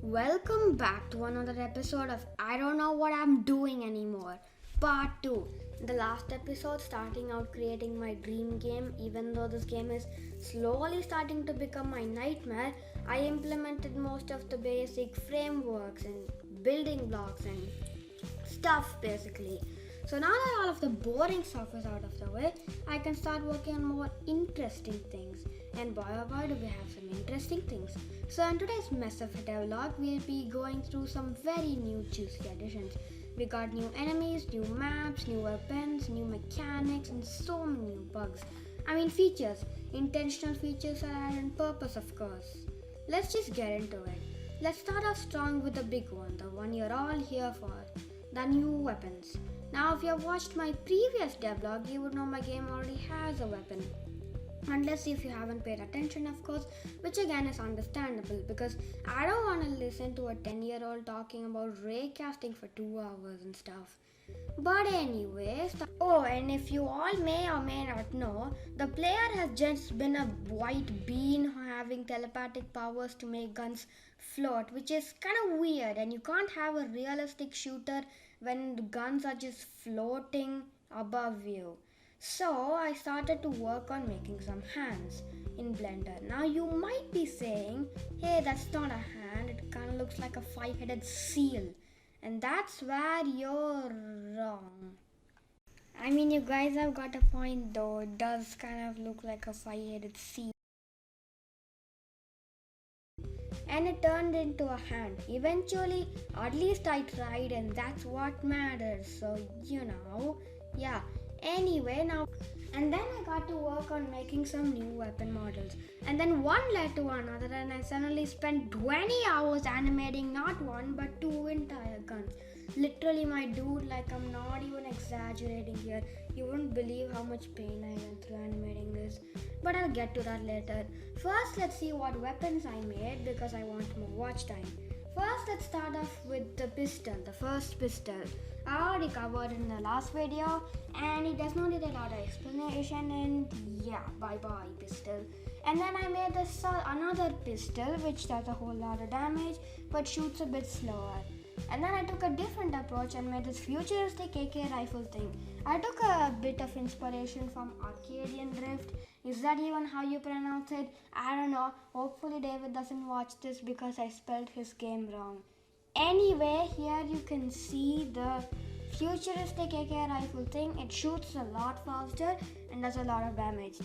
Welcome back to another episode of I Don't Know What I'm Doing Anymore, Part 2. In the last episode, starting out creating my dream game, even though this game is slowly starting to become my nightmare, I implemented most of the basic frameworks and building blocks and stuff basically. So now that all of the boring stuff is out of the way, I can start working on more interesting things. And boy oh boy do we have some interesting things. So in today's mess of a devlog, we'll be going through some very new juicy additions. We got new enemies, new maps, new weapons, new mechanics, and so many new bugs. Features. Intentional features are added on purpose, of course. Let's just get into it. Let's start off strong with the big one, the one you're all here for, the new weapons. Now, if you have watched my previous devlog, you would know my game already has a weapon. Unless if you haven't paid attention, of course, which again is understandable because I don't want to listen to a 10-year-old talking about ray casting for 2 hours and stuff. But anyways, and if you all may or may not know, the player has just been a white bean having telepathic powers to make guns float, which is kind of weird, and you can't have a realistic shooter when the guns are just floating above you. So I started to work on making some hands in Blender. Now you might be saying, hey, that's not a hand, it kind of looks like a 5-headed seal. And that's where you're wrong. You guys have got a point though, it does kind of look like a 5-headed seal. And it turned into a hand. Eventually, at least I tried, and that's what matters. So, yeah. Anyway, now, and then I got to work on making some new weapon models. And then one led to another, and I suddenly spent 20 hours animating not one but 2 entire guns. Literally, my dude, like I'm not even exaggerating here. You wouldn't believe how much pain I went through animating this. But I'll get to that later. First, let's see what weapons I made because I want more watch time. First, let's start off with the pistol, the first pistol. I already covered in the last video and it does not need a lot of explanation and yeah, bye-bye pistol. And then I made this another pistol which does a whole lot of damage but shoots a bit slower. And then I took a different approach and made this futuristic AK rifle thing. I took a bit of inspiration from Arcadian Drift. Is that even how you pronounce it? I don't know. Hopefully David doesn't watch this because I spelled his game wrong. Anyway, here you can see the futuristic AK rifle thing. It shoots a lot faster and does a lot of damage.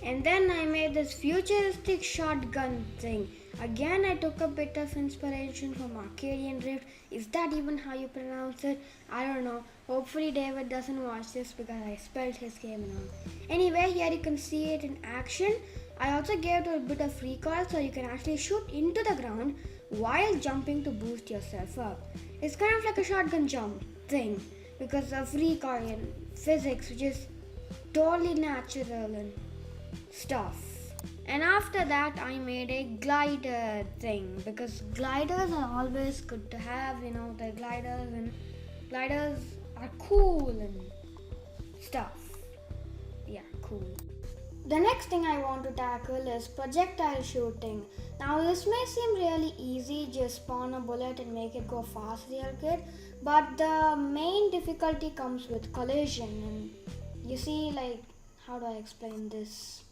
And then I made this futuristic shotgun thing. Again, I took a bit of inspiration from Arcadian Drift. Is that even how you pronounce it? I don't know. Hopefully David doesn't watch this because I spelled his game wrong. Anyway, here you can see it in action. I also gave it a bit of recoil so you can actually shoot into the ground while jumping to boost yourself up. It's kind of like a shotgun jump thing because of recoil and physics, which is totally natural and stuff. And after that I made a glider thing because gliders are always good to have, the gliders are cool and stuff. Yeah, cool. The next thing I want to tackle is projectile shooting. Now this may seem really easy, just spawn a bullet and make it go fast real good, but the main difficulty comes with collision. And you see, how do I explain this?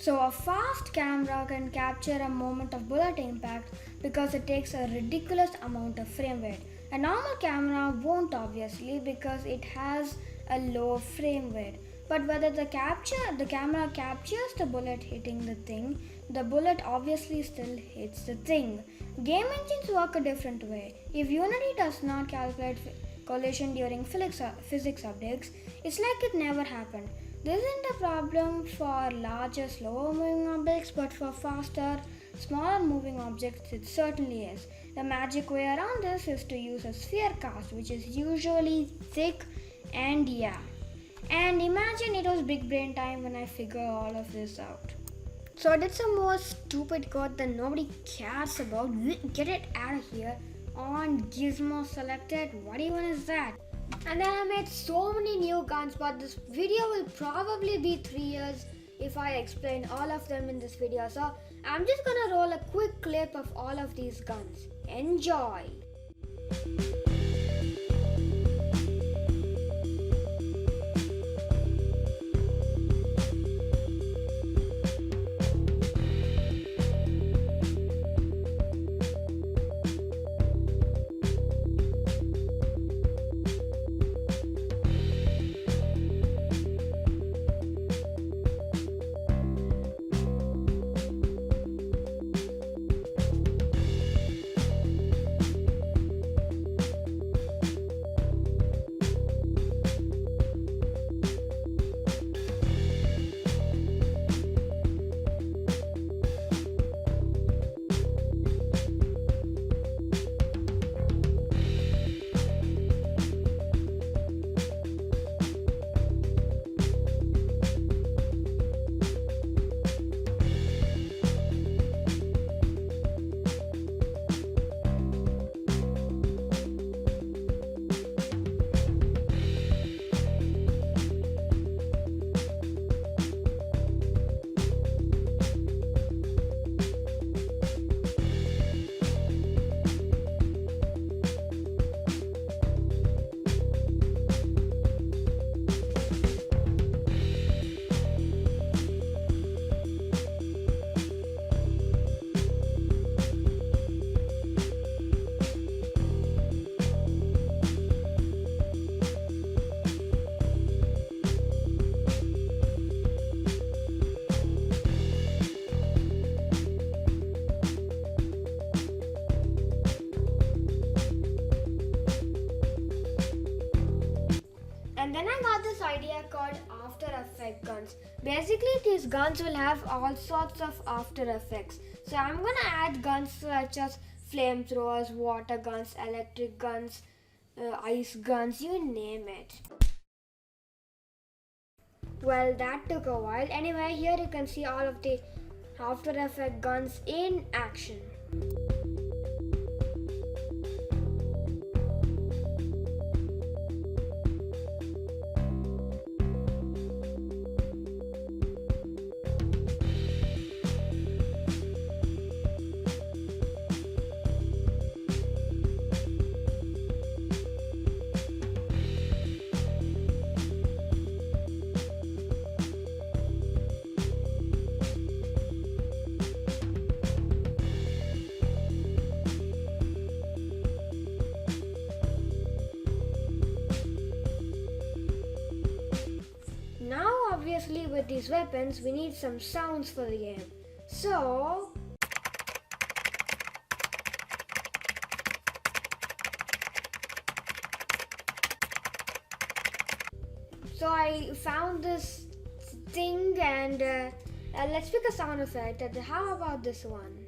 So a fast camera can capture a moment of bullet impact because it takes a ridiculous amount of frame rate. A normal camera won't obviously because it has a low frame rate. But whether the camera captures the bullet hitting the thing, the bullet obviously still hits the thing. Game engines work a different way. If Unity does not calculate collision during physics updates, it's like it never happened. This isn't a problem for larger, slower moving objects, but for faster, smaller moving objects it certainly is. The magic way around this is to use a sphere cast, which is usually thick and yeah. And imagine it was big brain time when I figure all of this out. So I did some more stupid code that nobody cares about. Get it out of here. On Gizmo selected. What even is that? And then I made so many new guns, but this video will probably be 3 years if I explain all of them in this video. So I'm just gonna roll a quick clip of all of these guns. Enjoy! And then I got this idea called After Effect guns. Basically, these guns will have all sorts of after effects. So I'm gonna add guns such as flamethrowers, water guns, electric guns, ice guns, you name it. Well, that took a while. Anyway, here you can see all of the After Effect guns in action. Now obviously with these weapons we need some sounds for the game. So I found this thing and let's pick a sound effect. How about this one?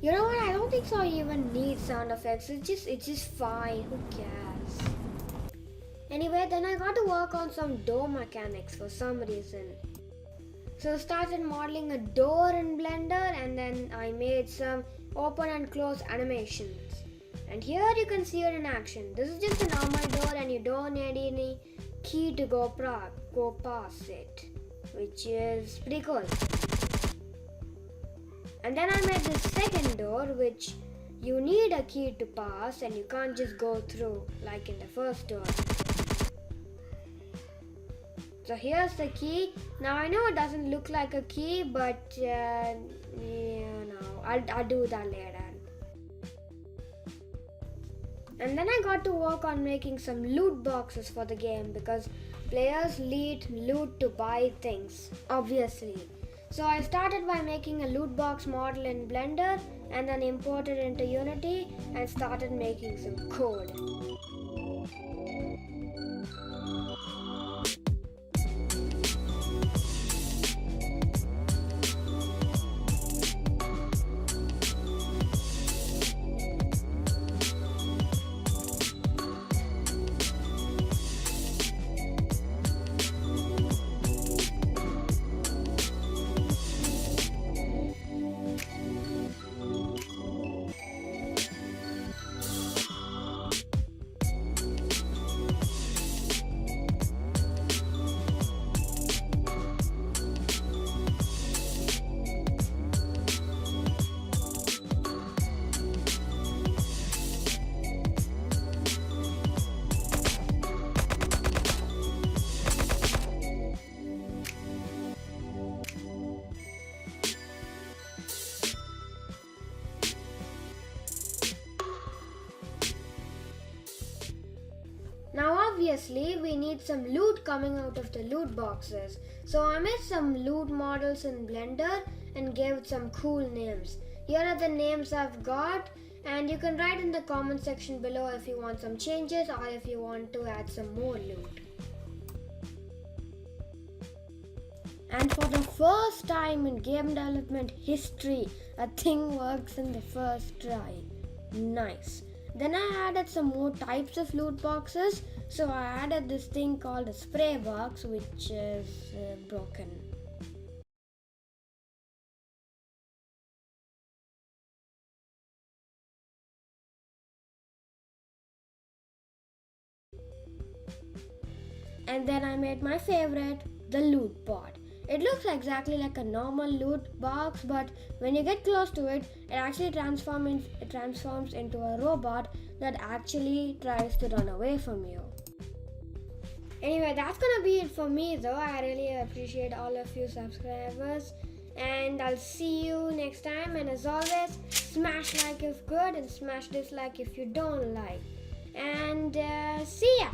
You know what? I don't think so I even need sound effects. It's just fine. Who cares? Anyway, then I got to work on some door mechanics for some reason. So I started modeling a door in Blender and then I made some open and close animations. And here you can see it in action. This is just a normal door and you don't need any key to go past it, which is pretty cool. And then I made this second door which you need a key to pass and you can't just go through like in the first door. So here's the key. Now I know it doesn't look like a key, but I'll do that later. And then I got to work on making some loot boxes for the game because players need loot to buy things, obviously. So I started by making a loot box model in Blender and then imported into Unity and started making some code. obviously we need some loot coming out of the loot boxes. So I made some loot models in Blender and gave it some cool names. Here are the names I've got, and you can write in the comment section below if you want some changes or if you want to add some more loot. And for the first time in game development history, a thing works in the first try. Nice. Then I added some more types of loot boxes. So I added this thing called a spray box, which is broken. And then I made my favorite, the loot pod. It looks exactly like a normal loot box, but when you get close to it, it actually transforms into a robot that actually tries to run away from you. Anyway, that's gonna be it for me though. I really appreciate all of you subscribers, and I'll see you next time. And as always, smash like if good and smash dislike if you don't like. And see ya!